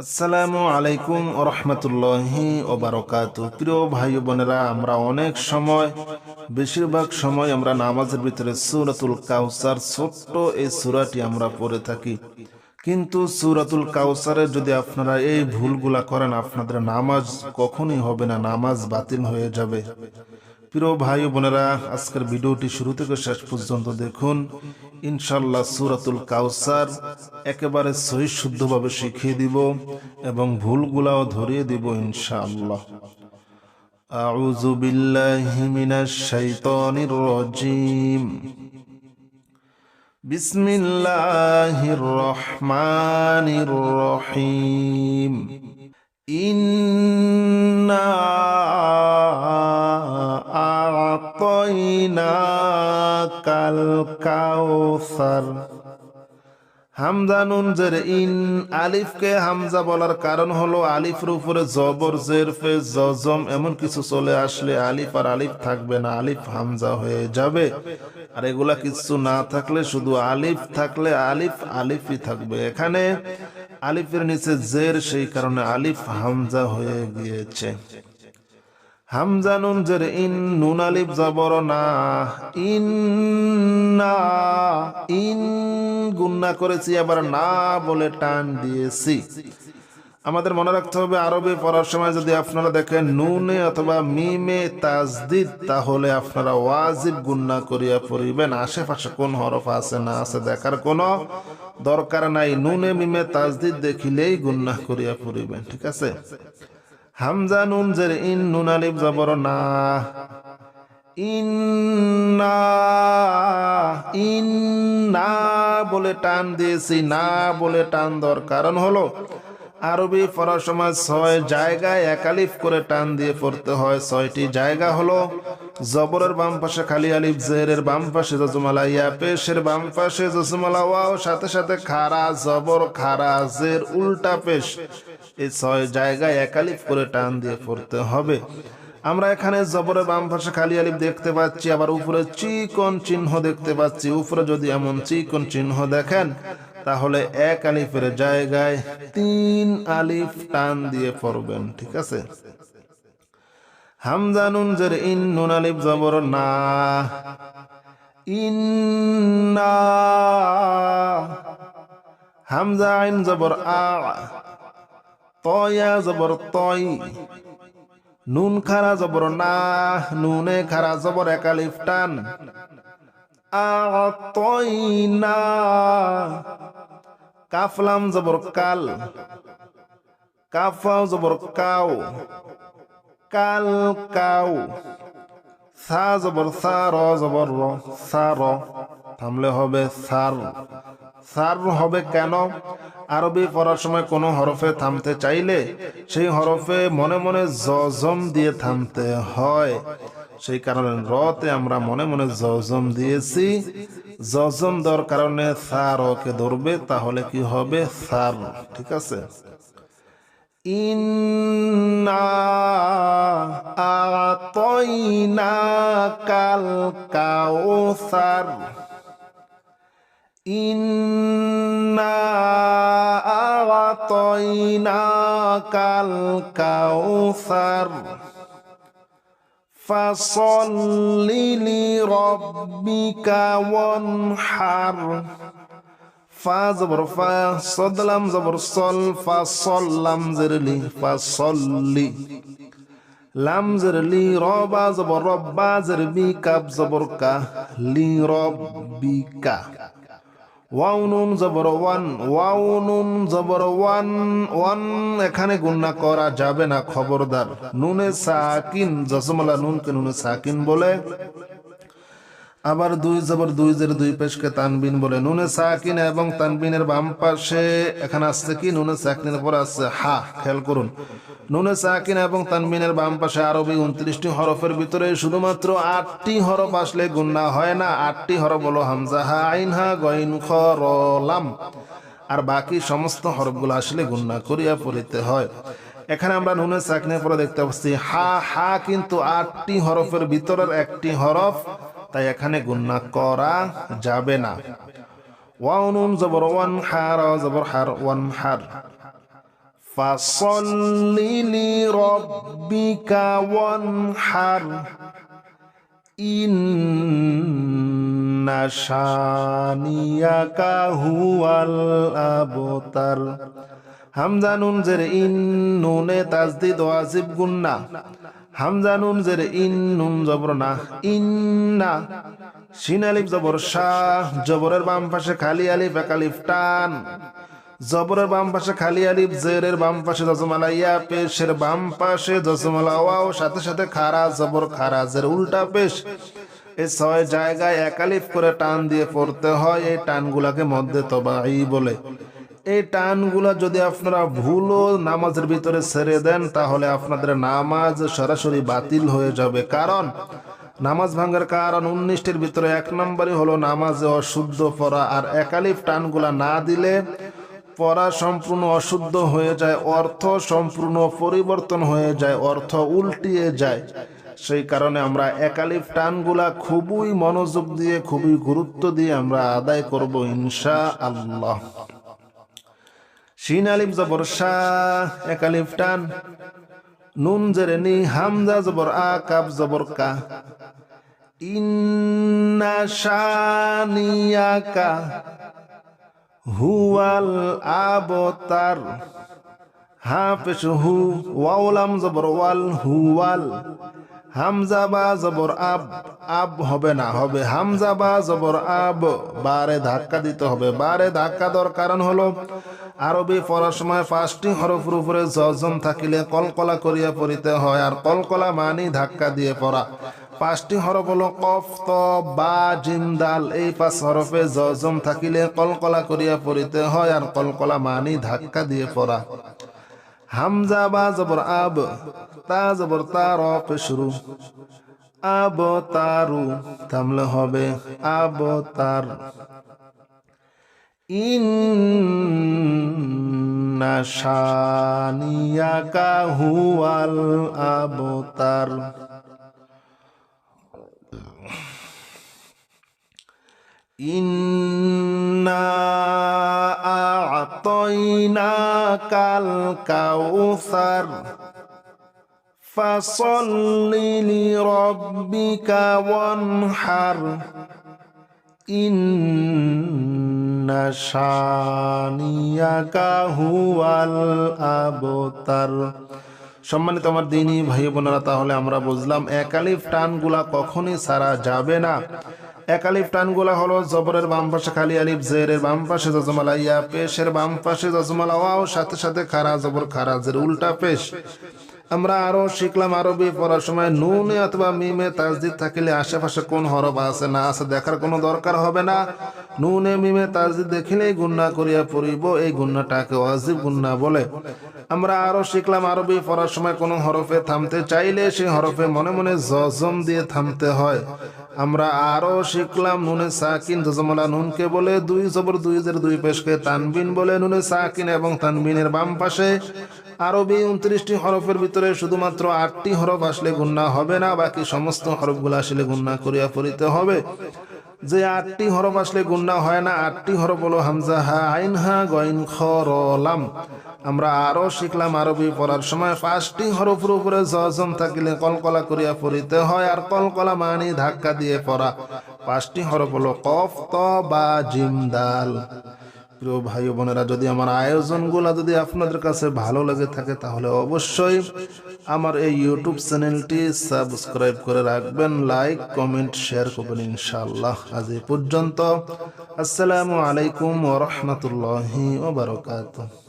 আসসালামু আলাইকুম ওয়া রাহমাতুল্লাহি ওয়া বারাকাতুহু। প্রিয় ভাই বোনেরা, আমরা অনেক সময় বেশিরভাগ সময় আমরা নামাজের ভিতরে সূরাতুল কাউসার ছোট্ট এই সূরাটি আমরা পড়ে থাকি, কিন্তু সূরাতুল কাউসারের যদি আপনারা এই ভুলগুলা করেন আপনাদের নামাজ কখনোই হবে না, নামাজ বাতিল হয়ে যাবে। প্রিয় ভাই বোনেরা, আজকের ভিডিওটি শুরু থেকে শেষ পর্যন্ত দেখুন। ইনশাআল্লাহ সূরাতুল কাউসার একেবারে সহি শুদ্ধভাবে শিখিয়ে দিব এবং ভুলগুলাও ধরিয়ে দিব ইনশাআল্লাহ। আউযু বিল্লাহি মিনাশ শাইতানির রাজিম। বিসমিল্লাহির রহমানির রহিম। ইন্না আ'তাইনাকাল কাউসার। হামজা নুন জের ইন, আলিফকে হামজা বলার কারণ হলো আলিফের উপরে জবর জের ফেজ জজম এমন কিছু চলে আসলে আলিফ আর আলিফ থাকবে না, আলিফ হামজা হয়ে যাবে। আর এগুলা কিছু না থাকলে শুধু আলিফ থাকলে আলিফ আলিফই থাকবে। এখানে আলিফের নিচে জের, সেই কারণে আলিফ হামজা হয়ে গিয়েছে। হামজা নুন জের ইন, নুন আলিফ জবর না, ইন্না ইন গুন্না করেছি, আবার না বলে টান দিয়েছি। আমাদের মনে রাখতে হবে আরবি পড়ার সময় যদি আপনারা দেখেন নুনে অথবা মিমে তাজদিদ, তাহলে আপনারা ওয়াজিব গুন্না করিয়া পড়িবেন। আশেপাশে কোন হরফ আছে না আছে দেখার কোনো দরকার নাই, নুনে মিমে তাজদিদ দেখিলেই গুন্না করিয়া পড়িবেন, ঠিক আছে। হামজা নুন জের ইন, নুন আলিফ জবর না, ইন্না ইন্না বলে টান দিয়েছি, না বলে টান দেওয়ার কারণ হলো আরবি পড়ার সময় 6 জায়গায় একালিফ করে টান দিয়ে পড়তে হয়। 6টি জায়গা হলো জবরের বাম পাশে খালি আলিফ, জেরের বাম পাশে জজমালা ইয়া, পেশের বাম পাশে জজমালা ওয়াও, সাথে সাথে খাড়া জবর খাড়া জের উল্টা পেশ। এই 6 জায়গায় একালিফ করে টান দিয়ে পড়তে হবে। আমরা এখানে জবরের বাম পাশে খালি আলিফ দেখতে পাচ্ছি, আবার উপরে চিকন চিহ্ন দেখতে পাচ্ছি। উপরে যদি এমন চিকন চিহ্ন দেখেন তাহলে এক আলিফের জায়গায় 3 আলিফ টান দিয়ে পড়বেন, ঠিক আছে। হামজা নুন জের ইন, নুন আলিফ জবর না, ইন্না। হামজা আইন জবর আ, তয়া জবর তয়, নুন খারা জবর না, নুনে খারা জবর এক আলিফ টান, আ'তাইনা। কাফ লাম জবর কাল, কাফা জবর কাউ, কাল কাউ। সা জবর সা, র জবর র, সা র। থামলে হবে সার, সার হবে কেন? আরবি পড়ার সময় কোনো হরফে থামতে চাইলে সেই হরফে মনে মনে জজম দিয়ে থামতে হয়। সেই কারণে রতে আমরা মনে মনে জজম দিয়েছি। জজম দেওয়ার কারণে সারকে ধরবে, তাহলে কি হবে সার, ঠিক আছে। ইন্না আ'তাইনাকাল কাউসার, ইন্না আ'তাইনাকাল কাউসার, ফাসল্লি লিরাব্বিকা ওয়ানহার। ফা জবর ফা, সদ লাম জবর সল, ফাসল লাম জের লি, ফাসল্লি। লাম জের লি, র বা জবর রব্বা জের বি, কাব জবর কা, লিরাব্বিকা। ওয়াও নুন জবর ওয়ান, ওয়াও নুন জবর ওয়ান, ওয়ান এখানে গুণনা করা যাবে না, খবরদার। নুনে সাকিন, জজমালা নুনকে নুনে সাকিন বলে। আবার 2 জবর 2 জের 2 পেশকে তানবিন বলে। নুনে সাকিন এবং তানবিনের বাম পাশে এখানে আসছে কি, নুনে সাকিনের পর আছে হা, খেয়াল করুন। নুনে সাকিন এবং তানবিনের বাম পাশে আরবি 29টি হরফের ভিতরে শুধুমাত্র 8টি হরফ আসলে গুণনা হয় না। 8টি হরফ হলো হামজা, হা, আইন, হা, গইন, খ, র, লাম। আর বাকি সমস্ত হরফগুলো আসলে গুণনা করিয়া পড়িতে হয়। এখানে আমরা নুনে সাকিনের পরে দেখতে পাচ্ছি হা, হা কিন্তু 8টি হরফের ভিতরের একটি হরফ, তাই এখানে গুণনা করা যাবে না। ওয়াও নুন জবর ওয়ান, হা রা জবর হার, ওয়ান হার। ফাসল্লি লিরাব্বিকা ওয়ানহার ইন্না শানিয়াকা হুয়াল আবতার। হামজা নুন জের ইন, নুনে তাজদিদ ওয়াজিব গুন্না। হামজা নুন জের ইন, নুন জবর না, ইন্না। শিন আলিফ জবর শাহ, জবরের বাম পাশে খালি আলিফ, এক আলিফ টান। জবরের বাম পাশে খালি আলিফ, জেরের বাম পাশে জজমালা ইয়া, পেশের বাম পাশে জজমালা ওয়াও, সাথে সাথে খারা জবর খারা, জের উল্টা পেশ। এই 6 জায়গায় এক আলিফ করে টান দিয়ে পড়তে হয়। এই টানগুলাকে মধ্যে তবাই বলে। এই টানগুলা যদি আপনারা ভুলও নামাজের ভিতরে ছেড়ে দেন, তাহলে আপনাদের নামাজ সরাসরি বাতিল হয়ে যাবে। কারণ নামাজ ভাঙার কারণ 19টির ভিতরে 1 নম্বরই হলো নামাজে অশুদ্ধ পড়া। আর একালিফ টানগুলা না দিলে পড়া সম্পূর্ণ অশুদ্ধ হয়ে যায়, অর্থ সম্পূর্ণ পরিবর্তন হয়ে যায়, অর্থ উল্টিয়ে যায়। সেই কারণে আমরা একালিফ টানগুলা খুবই মনোযোগ দিয়ে, খুবই গুরুত্ব দিয়ে আমরা আদায় করব ইনশাআল্লাহ। শিন আলিফ জবর শাহ, এক আলিফ টান। নুন জেরে নি, হামজা জবর আ, কাফ জবর কা। ইন্না শানিয়াকা হুয়াল আবতার। হা পেশ হু, ওয়াও লাম জবর ওয়াল, হুয়াল। হামজা বা জবর আব, আব হবে না, হবে হামজা বা জবর আব। বারে ধাক্কা দিতে হবে। বারে ধাক্কা দেওয়ার কারণ হলো আরবি পড়ার সময় 5টি হরফের উপরে জজম থাকিলে কলকলা করিয়া পড়িতে হয়। আর কলকলা মানি ধাক্কা দিয়ে পড়া। 5টি হরফ হলো কফ, ত, বা, জিম, দাল। এই 5 হরফে জজম থাকিলে কলকলা করিয়া পড়িতে হয়। আর কলকলা মানি ধাক্কা দিয়ে পড়া। হামজা বা জবর আব, তা জবর তা, র পেশ রু। আব তারু, থামলে হবে আব তার। ইন্না শানিয়াকা হুয়াল আবতার। ইন্না আ'তাইনাকাল কাউসার ফাসল্লি লিরাব্বিকা ওয়ানহার ইন্না শানিয়াকা হুয়াল আবতার। সম্মানিত আমার দিনী ভাই বোনেরা, তাহলে আমরা বুঝলাম একালিফ টানগুলা কখনই ছাড়া যাবে না। একালিফ টানগুলা হলো জবরের বাম পাশে খালি আলিফ, জেরের বাম পাশে জজমালা ইয়া, পেশের বাম পাশে জজমালা ওয়াও, সাথে সাথে খারা জবর খারা, জের উল্টা পেশ। আমরা আরো শিখলাম আরবি পড়ার সময় নুনে অথবা মিমে তাজদিদ থাকিলে আশেপাশে কোন হরফ আছে না আছে দেখার কোনো দরকার হবে না। নুনে মিমে তাজদিদ দেখিলেই গুন্না করিয়া পড়িব। এই গুন্নাটাকে ওয়াজিব গুন্না বলে। আমরা আরো শিখলাম আরবি পড়ার সময় কোন হরফে থামতে চাইলে সেই হরফে মনে মনে জজম দিয়ে থামতে হয়। আমরা আরো শিখলাম নুনে সাকিন জজমলা নুনকে বলে, 2 জবর 2 জের 2 পেশকে তানবিন বলে। নুনে সাকিন এবং তানবিনের বাম পাশে আরবি 29টি হরফের ভিতরে শুধুমাত্র 8টি হরফ আসলে গুন্না হবে না, বাকি সমস্ত হরফগুলো আসলে গুন্না করিয়া পড়িতে হবে। যে 8টি হরফ আসলে গুন্না হয় না, 8টি হরফ হলো হামজা, হা, আইন, হা, গইন, খ, র, লাম। আমরা আরো শিখলাম আরবি পড়ার সময় 5টি হরফের উপরে জজম থাকিলে কলকলা করিয়া পড়িতে হয়। আর কলকলা মানি ধাক্কা দিয়ে পড়া। 5টি হরফ হলো কফ, ত, বা, জিম, দাল। প্রিয় ভাই বোনেরা, যদি আমার আয়োজনগুলো যদি আপনাদের কাছে ভালো লেগে থাকে, তাহলে অবশ্যই আমার এই ইউটিউব চ্যানেলটি সাবস্ক্রাইব করে রাখবেন, লাইক, কমেন্ট, শেয়ার করবেন ইনশাআল্লাহ। আজ এই পর্যন্ত। আসসালামু আলাইকুম ওয়া রাহমাতুল্লাহি ওয়া বারাকাতুহু।